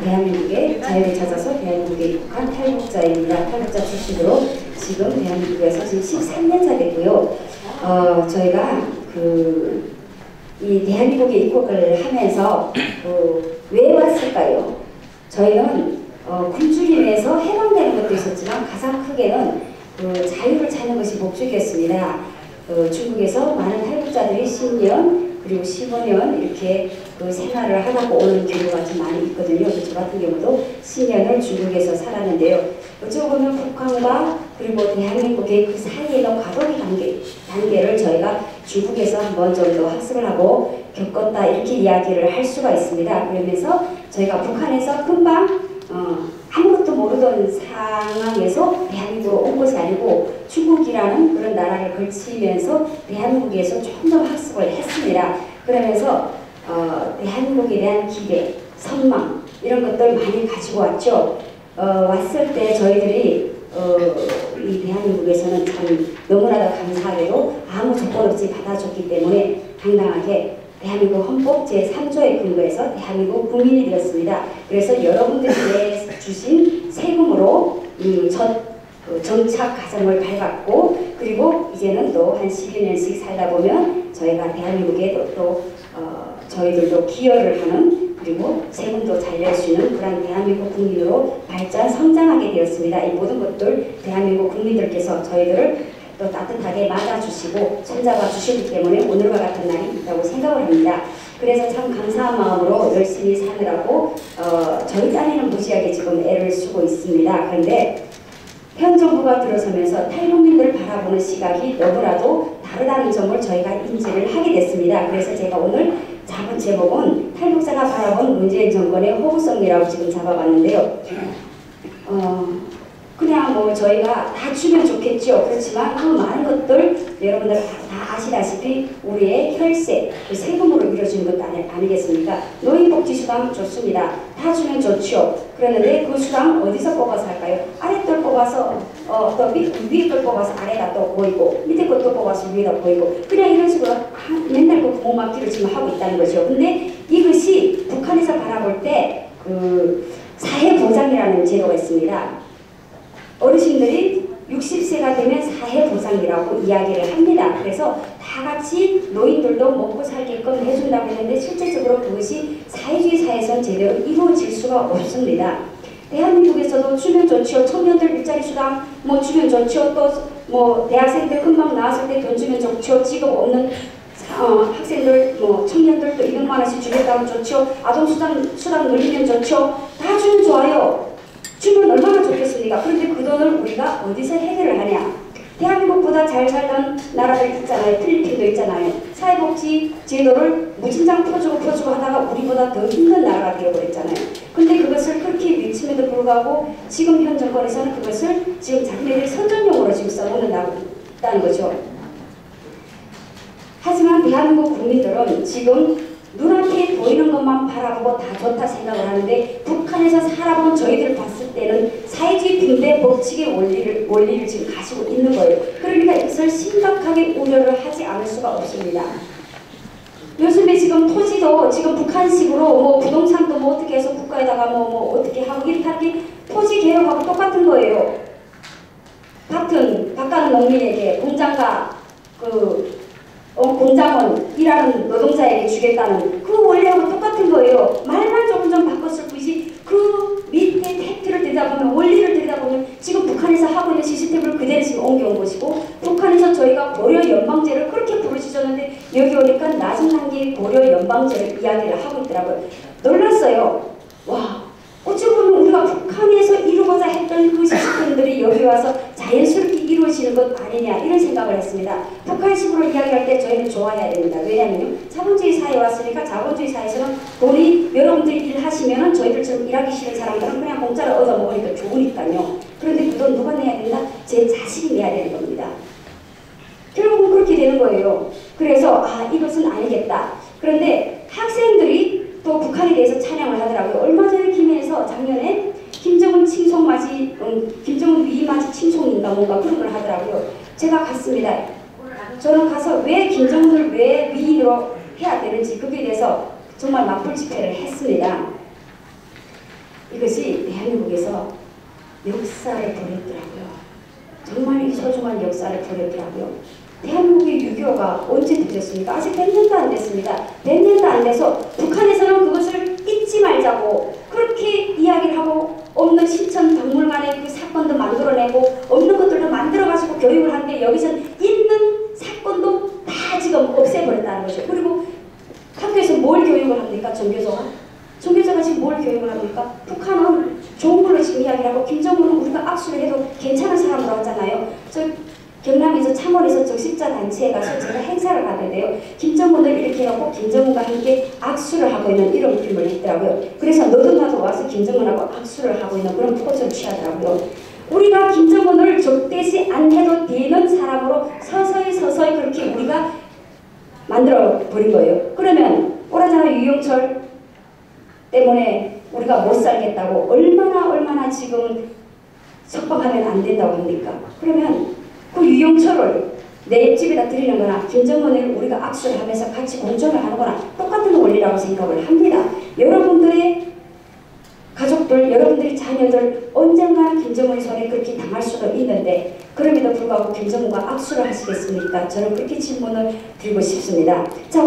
대한민국의 자유를 찾아서 대한민국에 입국한 탈북자입니다. 탈북자 출신으로 지금 대한민국에서 지금 13년차 되고요. 저희가 이 대한민국에 입국을 하면서 왜 왔을까요? 저희는 굶주림에서 인해서 해방되는 것도 있었지만 가장 크게는 자유를 찾는 것이 목적이었습니다. 중국에서 많은 탈북자들이 10년 그리고 15년 이렇게 생활을 하다가 오는 경우가 좀 많이 있거든요. 저 같은 경우도 10년을 중국에서 살았는데요. 어찌 보면 북한과 그리고 대한민국의 그 사이에 있는 과도기 단계를 저희가 중국에서 한 번 정도 학습을 하고 겪었다 이렇게 이야기를 할 수가 있습니다. 그러면서 저희가 북한에서 금방 아무것도 모르던 상황에서 대한민국으로 온 것이 아니고 중국이라는 그런 나라를 걸치면서 대한민국에서 좀 더 학습을 했습니다. 그러면서 대한민국에 대한 기대, 선망 이런 것들 많이 가지고 왔죠. 왔을 때 저희들이 이 대한민국에서는 참 너무나도 감사하게도 아무 조건 없이 받아줬기 때문에 당당하게 대한민국 헌법 제3조에 근거해서 대한민국 국민이 되었습니다. 그래서 여러분들이 주신 세금으로 첫 정착 과정을 밟았고 그리고 이제는 또 한 12년씩 살다 보면 저희가 대한민국에 저희들도 기여를 하는 그리고 세금도 잘 낼 수 있는 그런 대한민국 국민으로 발전 성장하게 되었습니다. 이 모든 것들 대한민국 국민들께서 저희들을 또 따뜻하게 맞아주시고 손잡아 주시기 때문에 오늘과 같은 날이 있다고 생각을 합니다. 그래서 참 감사한 마음으로 열심히 사느라고 저희 딴에는 무지하게 지금 애를 쓰고 있습니다. 그런데 현 정부가 들어서면서 탈북민들을 바라보는 시각이 너무나도 다르다는 점을 저희가 인지를 하게 됐습니다. 그래서 제가 오늘 잡은 제목은 탈북자가 바라본 문재인 정권의 호구성이라고 지금 잡아봤는데요. 그냥 뭐 저희가 다 주면 좋겠죠. 그렇지만 그 많은 것들 여러분들 다 아시다시피 우리의 혈세, 세금으로 이루어지는 것 아니겠습니까? 노인복지수당 좋습니다. 다 주면 좋죠. 그런데 그 수당 어디서 뽑아서 할까요? 아랫돌 뽑아서 또 위에 걸 뽑아서 아래다 또 보이고 밑에 것도 뽑아서 위에다 보이고 그냥 이런 식으로 맨날 그 구멍막기를 지금 하고 있다는 거죠. 근데 이것이 북한에서 바라볼 때 사회보장이라는 제도가 있습니다. 어르신들이 60세가 되면 사회보장이라고 이야기를 합니다. 그래서 다 같이 노인들도 먹고 살게끔 해준다고 했는데 실질적으로 그것이 사회주의 사회에서는 제대로 이루어질 수가 없습니다. 대한민국에서도 주면 좋죠. 청년들 일자리 수당 뭐 주면 좋죠. 또 뭐 대학생들 금방 나왔을 때 돈 주면 좋죠. 직업 없는 학생들 뭐 청년들도 200만 원씩 주겠다고 좋죠. 아동수당 늘리면 좋죠. 다 주면 좋아요. 주면 얼마나 좋겠습니까? 그런데 그 돈을 우리가 어디서 해결을 하냐? 대한민국보다 잘 살던 나라들 있잖아요. 필리핀도 있잖아요. 사회복지 제도를 무진장 퍼주고 하다가 우리보다 더 힘든 나라가 되어버렸잖아요. 근데 그것을 그렇게 외침에도 불구하고 지금 현 정권에서는 그것을 지금 자기네들이 선전용으로 지금 써먹는다는 거죠. 하지만 대한민국 국민들은 지금 눈앞에 보이는 것만 바라보고 다 좋다 생각을 하는데 북한에서 살아본 저희들 봤을 때는 사회주의 분배 법칙의 원리를 지금 가지고 있는 거예요. 그러니까 이것을 심각하게 우려를 하지 않을 수가 없습니다. 요즘에 지금 토지도 지금 북한식으로 뭐 부동산도 뭐 어떻게 해서 국가에다가 뭐 어떻게 하고 이렇게 하는 게 토지 개혁하고 똑같은 거예요. 바깥 농민에게 공장과 공장원 일하는 노동자에게 주겠다는 그 원리하고 똑같은 거예요. 말만 조금 좀 바꿨을 뿐이지 그 밑에 팩트를 들여다보면 원리를 들여다보면 지금 북한에서 하고 있는 시스템을 그대로 지금 옮겨온 것이고 북한에서 저희가 고려 연방제를 그렇게 부르짖었는데 여기 오니까 낮은 단계의 고려 연방제를 이야기를 하고 있더라고요. 놀랐어요. 와 어찌 보면 우리가 북한에서 이루고자 했던 그 시스템들이 여기 와서 자연스럽게 이루어지는 것 아니냐 이런 생각을 했습니다. 북한식으로 이야기할 때 저희는 좋아해야 됩니다. 왜냐하면 자본주의 사회에 왔으니까 자본주의 사회에서는 돈이 여러분들이 일하시면 저희들처럼 일하기 싫은 사람들은 그냥 공짜로 얻어먹으니까 좋으니까요. 그런데 그 돈 누가 내야 된다? 제 자식이 내야 되는 겁니다. 결국은 그렇게 되는 거예요. 그래서 이것은 아니겠다. 그런데 학생들이 또 북한에 대해서 찬양을 하더라고요. 얼마 전에 김해에서 작년에 김정은 위임맞이 칭송인가 뭔가 그런 걸 하더라고요. 제가 갔습니다. 저는 가서 왜 김정은을 왜 위인으로 해야 되는지 거기에 대해서 정말 맞불 집회를 했습니다. 이것이 대한민국에서 역사를 보냈더라고요. 정말 이 소중한 역사를 보냈더라고요. 대한민국의 6.25가 언제 되셨습니까? 아직 100년도 안 됐습니다. 100년도 안 돼서 북한에서는 그것을 잊지 말자고 그렇게 이야기를 하고 없는 신천 박물관의 그 사건도 만들어내고 없는 것들도 만들어가지고 교육을 하는데 여기서는 있는 사건도 다 지금 없애버렸다는 거죠. 그리고 학교에서 뭘 교육을 합니까? 종교조가? 종교조가 지금 뭘 교육을 합니까? 북한은 좋은 걸로 지금 이야기를 하고 김정은은 우리가 악수를 해도 괜찮은 사람으로 하잖아요. 저 경남에서 창원에서 적십자 단체에 가서 제가 행사를 갔는데요. 김정은을 이렇게 해놓고 김정은과 함께 악수를 하고 있는 이런 그림을 했더라고요. 그래서 너도 나도 와서 김정은하고 악수를 하고 있는 그런 포즈를 취하더라고요. 우리가 김정은을 적대시 안 해도 되는 사람으로 서서히 그렇게 우리가 만들어 버린 거예요. 그러면 오라잖아 유영철 때문에 우리가 못 살겠다고 얼마나 지금 석방하면 안 된다고 합니까? 그러면 그 유영철을 내 집에다 드리는 거나 김정은을 우리가 악수를 하면서 같이 공존을 하는 거나 똑같은 원리라고 생각을 합니다. 여러분들의 가족들, 여러분들의 자녀들 언젠가는 김정은의 손에 그렇게 당할 수도 있는데 그럼에도 불구하고 김정은과 악수를 하시겠습니까? 저는 그렇게 질문을 드리고 싶습니다. 자,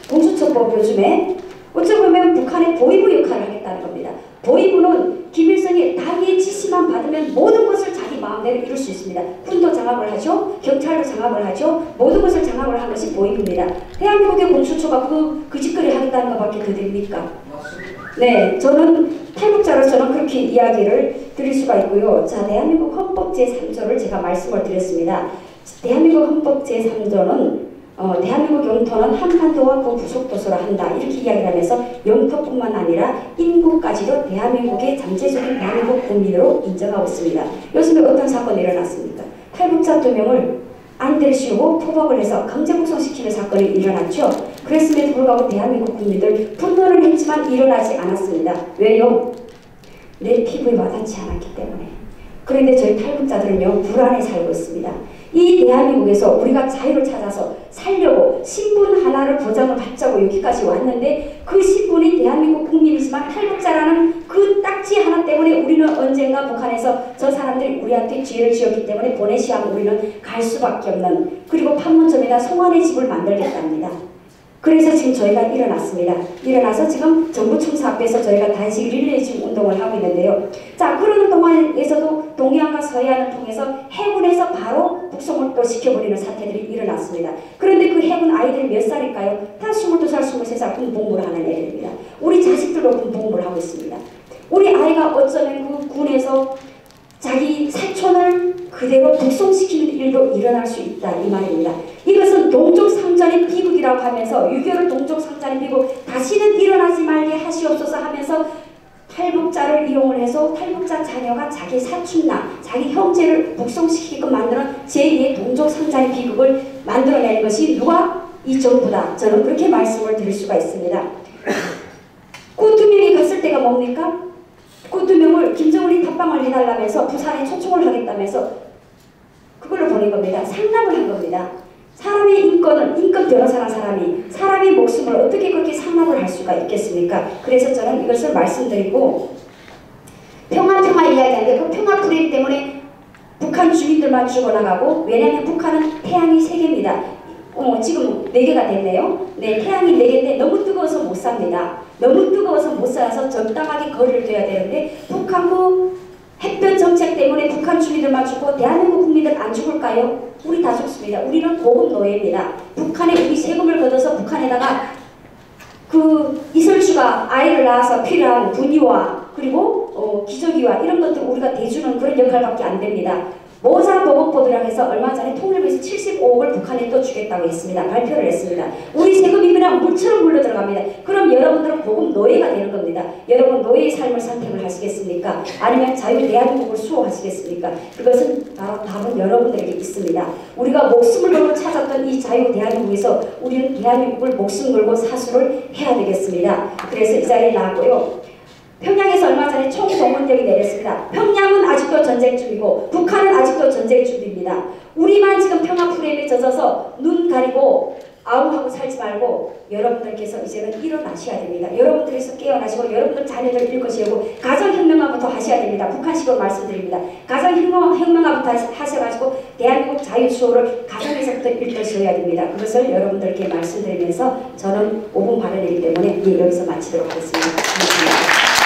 공수처법 요즘에 어찌 보면 북한의 보위부 역할을 하겠다는 겁니다. 보위부는 김일성이 당의 지시만 받으면 모든 것을 자기 마음대로 이룰 수 있습니다. 군도 장악을 하죠. 경찰도 장악을 하죠. 모든 것을 장악을 한 것이 보위부입니다. 대한민국의 공수처가 그 짓거리 하겠다는 것밖에 더 됩니까? 네, 저는 탈북자로서는 그렇게 이야기를 드릴 수가 있고요. 자, 대한민국 헌법 제3조를 제가 말씀을 드렸습니다. 대한민국 헌법 제3조는 대한민국 영토는 한반도와 그 부속도서로 한다 이렇게 이야기를 하면서 영토뿐만 아니라 인구까지도 대한민국의 잠재적인 대한민국 국민으로 인정하고 있습니다. 요즘에 어떤 사건이 일어났습니까? 탈북자 2명을 안 들으시고 포박을 해서 강제 북송시키는 사건이 일어났죠. 그랬음에도 불구하고 대한민국 국민들 분노를 했지만 일어나지 않았습니다. 왜요? 내 피부에 와닿지 않았기 때문에. 그런데 저희 탈북자들은요 불안에 살고 있습니다. 이 대한민국에서 우리가 자유를 찾아서 살려고 신분 하나를 보장을 받자고 여기까지 왔는데 그 신분이 대한민국 국민이지만 탈북자라는 그 딱지 하나 때문에 우리는 언젠가 북한에서 저 사람들이 우리한테 죄를 지었기 때문에 보내시야 하고 우리는 갈 수밖에 없는 그리고 판문점에다 송환의 집을 만들겠답니다. 그래서 지금 저희가 일어났습니다. 일어나서 지금 정부 총사 앞에서 저희가 단식 릴레이 지금 운동을 하고 있는데요. 자, 그러는 동안에서도 동해안과 서해안을 통해서 해군에서 바로 북송을 또 시켜버리는 사태들이 일어났습니다. 그런데 그 해군 아이들이 몇 살일까요? 다 22살, 23살 군복무를 하는 애들입니다. 우리 자식들도 군복무를 하고 있습니다. 우리 아이가 어쩌면 그 군에서 자기 사촌을 그대로 북송시키는 일도 일어날 수 있다 이 말입니다. 이것은 동족상전의 비극이라고 하면서 6.25를 동족상전의 비극 다시는 일어나지 말게 하시옵소서 하면서 탈북자를 이용을 해서 탈북자 자녀가 자기 사촌나 자기 형제를 북송시키게끔 만드는 제2의 동족상전의 비극을 만들어내는 것이 누가? 이 정부다. 저는 그렇게 말씀을 드릴 수가 있습니다. 그 2명이 갔을 때가 뭡니까? 그 2명을 김정은이 답방을 해달라면서 부산에 초청을 하겠다면서 그걸로 보낸 겁니다. 상납을 한 겁니다. 사람의 인권 변호사라는 사람이 사람의 목숨을 어떻게 그렇게 상납을 할 수가 있겠습니까? 그래서 저는 이것을 말씀드리고 평화 이야기하는데 그 평화 프레임 때문에 북한 주민들만 죽어나가고 왜냐하면 북한은 태양이 3개입니다. 지금 4개가 됐네요. 네, 태양이 4개인데 너무 뜨거워서 못 삽니다. 너무 뜨거워서 못 살아서 적당하게 거리를 둬야 되는데 북한부 햇볕 정책 때문에 북한 주민들만 죽고 대한민국 국민들 안 죽을까요? 우리 다 죽습니다. 우리는 고급 노예입니다. 북한에 우리 세금을 걷어서 북한에다가 그 이설주가 아이를 낳아서 필요한 분유와 그리고 기저귀와 이런 것들 우리가 대주는 그런 역할밖에 안 됩니다. 모자 보급보드라고 해서 얼마 전에 통일부에서 75억을 북한에 또 주겠다고 했습니다. 발표를 했습니다. 우리 세금이면 물처럼 물러 들어갑니다. 그럼 여러분들은 고급 노예가 되는 겁니다. 여러분 노예의 삶을 선택을 하시겠습니까? 아니면 자유 대한민국을 수호하시겠습니까? 그것은 바로 답은 여러분들에게 있습니다. 우리가 목숨을 걸고 찾았던 이 자유 대한민국에서 우리는 대한민국을 목숨 걸고 사수를 해야 되겠습니다. 그래서 이 자리에 나왔고요. 평양에서 얼마 전에 총동원령이 내렸습니다. 평양은 아직도 전쟁 중이고 북한은 아직도 전쟁 중입니다. 우리만 지금 평화 프레임에 젖어서 눈 가리고 아웅하고 살지 말고 여러분들께서 이제는 일어나셔야 됩니다. 여러분들께서 깨어나시고 여러분들 자녀들 일것이고 가정 보셔야 됩니다. 북한식으로 말씀드립니다. 가정 혁명가부터 하셔가지고 대한민국 자유수호를 가정에서부터 일떠셔야 됩니다. 그것을 여러분들께 말씀드리면서 저는 5분 발언이기 때문에 여기서 마치도록 하겠습니다. 고맙습니다.